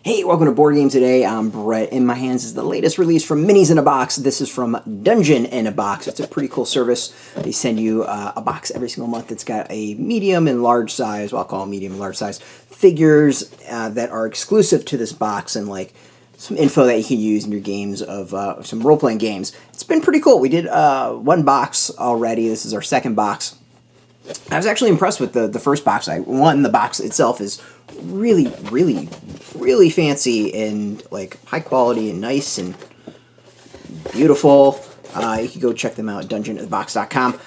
Hey, welcome to Board Game Today. I'm Brett. In my hands is the latest release from Minis in a Box. This is from Dungeon in a Box. It's a pretty cool service. They send you a box every single month that's got a medium and large size, well, I'll call them medium and large size, figures that are exclusive to this box and like some info that you can use in your games of some role-playing games. It's been pretty cool. We did one box already. This is our second box. I was actually impressed with the first box. The box itself is really fancy and like high quality and nice and beautiful. You can go check them out at dungeoninthebox.com.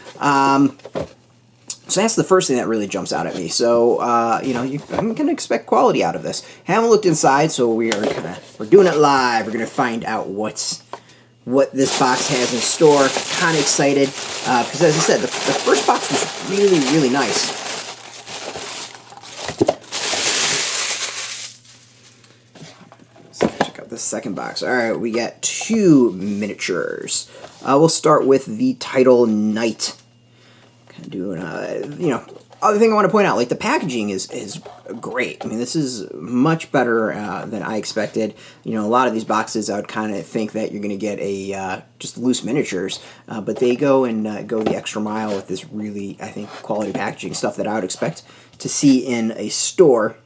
So that's the first thing that really jumps out at me. So I'm gonna expect quality out of this. Haven't looked inside, so we're doing it live. We're gonna find out what this box has in store. Kind of excited because, as I said, the first box was really nice. Let's check out the second box. All right, we got two miniatures. We'll start with the Title Knight. Kind of doing, other thing I want to point out, like the packaging is great. I mean, this is much better than I expected. You know, a lot of these boxes I would kind of think that you're going to get a just loose miniatures, but they go the extra mile with this really, I think, quality packaging stuff that I would expect to see in a store.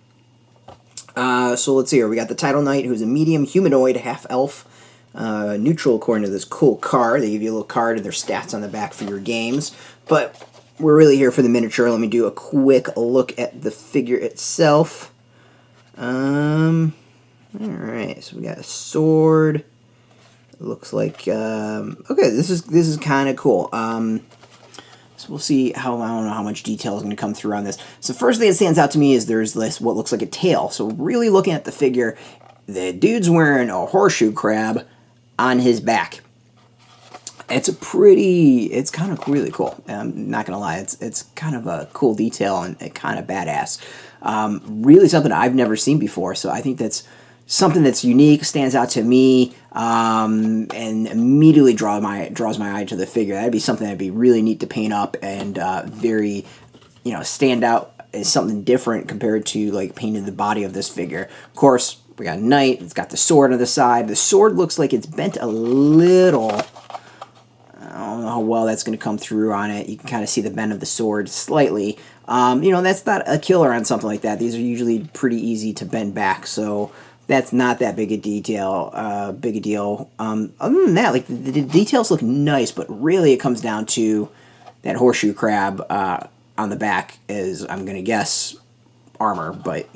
So let's see here. We got the Title Knight, who's a medium humanoid half-elf. Neutral according to this cool card. They give you a little card and their stats on the back for your games, but we're really here for the miniature. Let me do a quick look at the figure itself. Alright, so we got a sword. It looks like, okay, this is kind of cool. So we'll see how, I don't know how much detail is going to come through on this. So first thing that stands out to me is there's this, what looks like a tail. So really looking at the figure, the dude's wearing a horseshoe crab on his back. It's kind of really cool. I'm not going to lie, it's kind of a cool detail and kind of badass. Really something I've never seen before, so I think that's something that's unique, stands out to me, and immediately draws my eye to the figure. That'd be something that'd be really neat to paint up and very, stand out as something different compared to like painting the body of this figure. Of course, we got a knight. It's got the sword on the side. The sword looks like it's bent a little. I don't know how well that's going to come through on it. You can kind of see the bend of the sword slightly. That's not a killer on something like that. These are usually pretty easy to bend back, so that's not that big a deal. Other than that, like the details look nice, but really it comes down to that horseshoe crab on the back is, I'm going to guess, armor, but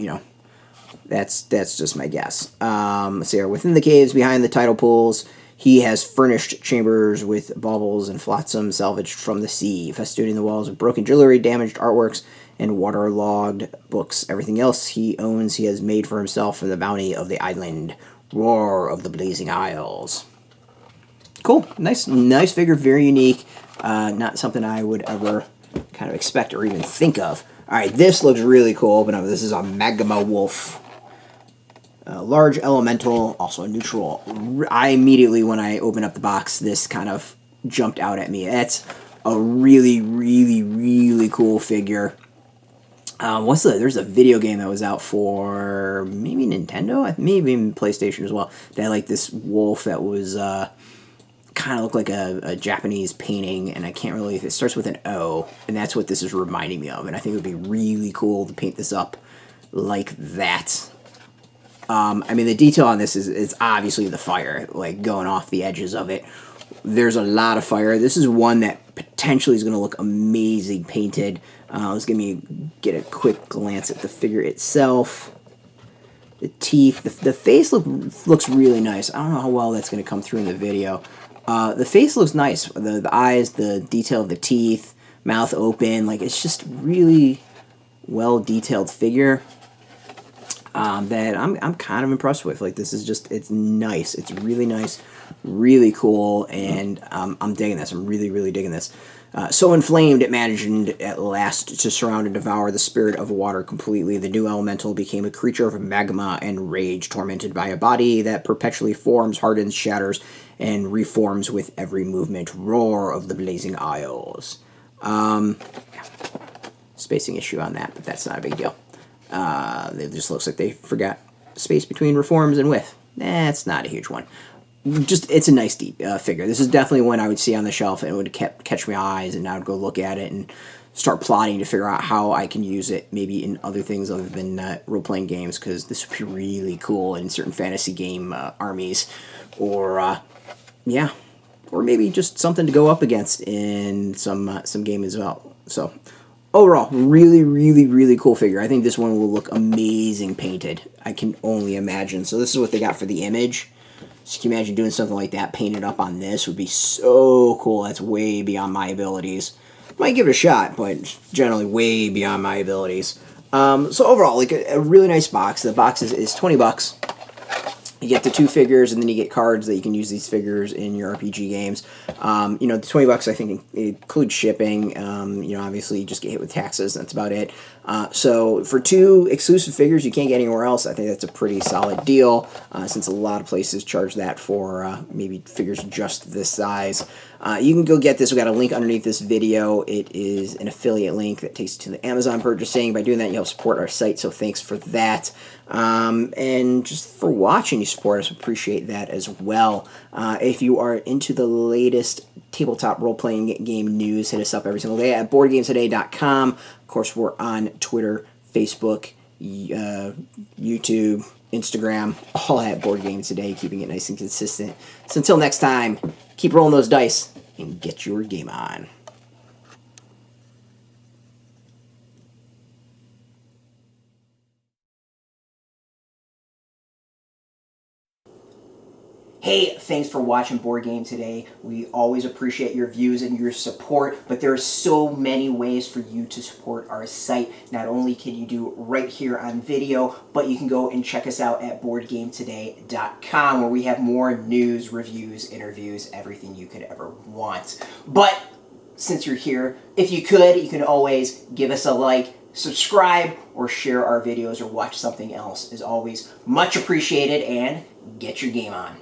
that's just my guess. Let's see here. Within the caves behind the tidal pools, he has furnished chambers with baubles and flotsam salvaged from the sea, festooning the walls with broken jewelry, damaged artworks, and waterlogged books. Everything else he owns he has made for himself from the bounty of the island. Roar of the Blazing Isles. Cool. Nice figure. Very unique. Not something I would ever kind of expect or even think of. Alright, this looks really cool. But this is a Molten Wolf. Large elemental, also a neutral. I immediately, when I opened up the box, this kind of jumped out at me. That's a really cool figure. There's a video game that was out for maybe Nintendo, maybe even PlayStation as well. They had like this wolf that was kind of looked like a Japanese painting, and I can't really. It starts with an O, and that's what this is reminding me of. And I think it would be really cool to paint this up like that. The detail on this is obviously the fire, like going off the edges of it. There's a lot of fire. This is one that potentially is going to look amazing painted. Let's get a quick glance at the figure itself. The teeth, the face looks really nice. I don't know how well that's going to come through in the video. The face looks nice. The eyes, the detail of the teeth, mouth open, like it's just really well detailed figure. That I'm kind of impressed with. Like this is just, it's nice. It's really nice, really cool, and I'm digging this. I'm really digging this. So inflamed, it managed at last to surround and devour the spirit of water completely. The new elemental became a creature of magma and rage, tormented by a body that perpetually forms, hardens, shatters, and reforms with every movement. Roar of the Blazing Isles. Spacing issue on that, but that's not a big deal. It just looks like they forgot space between reforms and width. That's not a huge one. Just, it's a nice deep figure. This is definitely one I would see on the shelf and it would catch my eyes, and I would go look at it and start plotting to figure out how I can use it maybe in other things other than role-playing games, because this would be really cool in certain fantasy game armies, or yeah, or maybe just something to go up against in some game as well. So overall, really, really, really cool figure. I think this one will look amazing painted. I can only imagine. So this is what they got for the image. So can you imagine doing something like that painted up on this? Would be so cool. That's way beyond my abilities. Might give it a shot, but generally way beyond my abilities. So overall, like a really nice box. The box is $20. You get the 2 figures, and then you get cards that you can use these figures in your RPG games. You know, the $20 I think includes shipping. You know, obviously you just get hit with taxes. That's about it. So for 2 exclusive figures you can't get anywhere else, I think that's a pretty solid deal, since a lot of places charge that for maybe figures just this size. You can go get this. We've got a link underneath this video. It is an affiliate link that takes you to the Amazon purchasing. By doing that, you help support our site, so thanks for that. And just for watching, you support us. Appreciate that as well. If you are into the latest tabletop role-playing game news, hit us up every single day at boardgametoday.com. Of course, we're on Twitter, Facebook, YouTube, Instagram, all at Board Games Today, keeping it nice and consistent. So until next time, keep rolling those dice and get your game on. Hey, thanks for watching Board Game Today. We always appreciate your views and your support, but there are so many ways for you to support our site. Not only can you do it right here on video, but you can go and check us out at boardgametoday.com, where we have more news, reviews, interviews, everything you could ever want. But since you're here, if you could, you can always give us a like, subscribe, or share our videos, or watch something else. Is always much appreciated, and get your game on.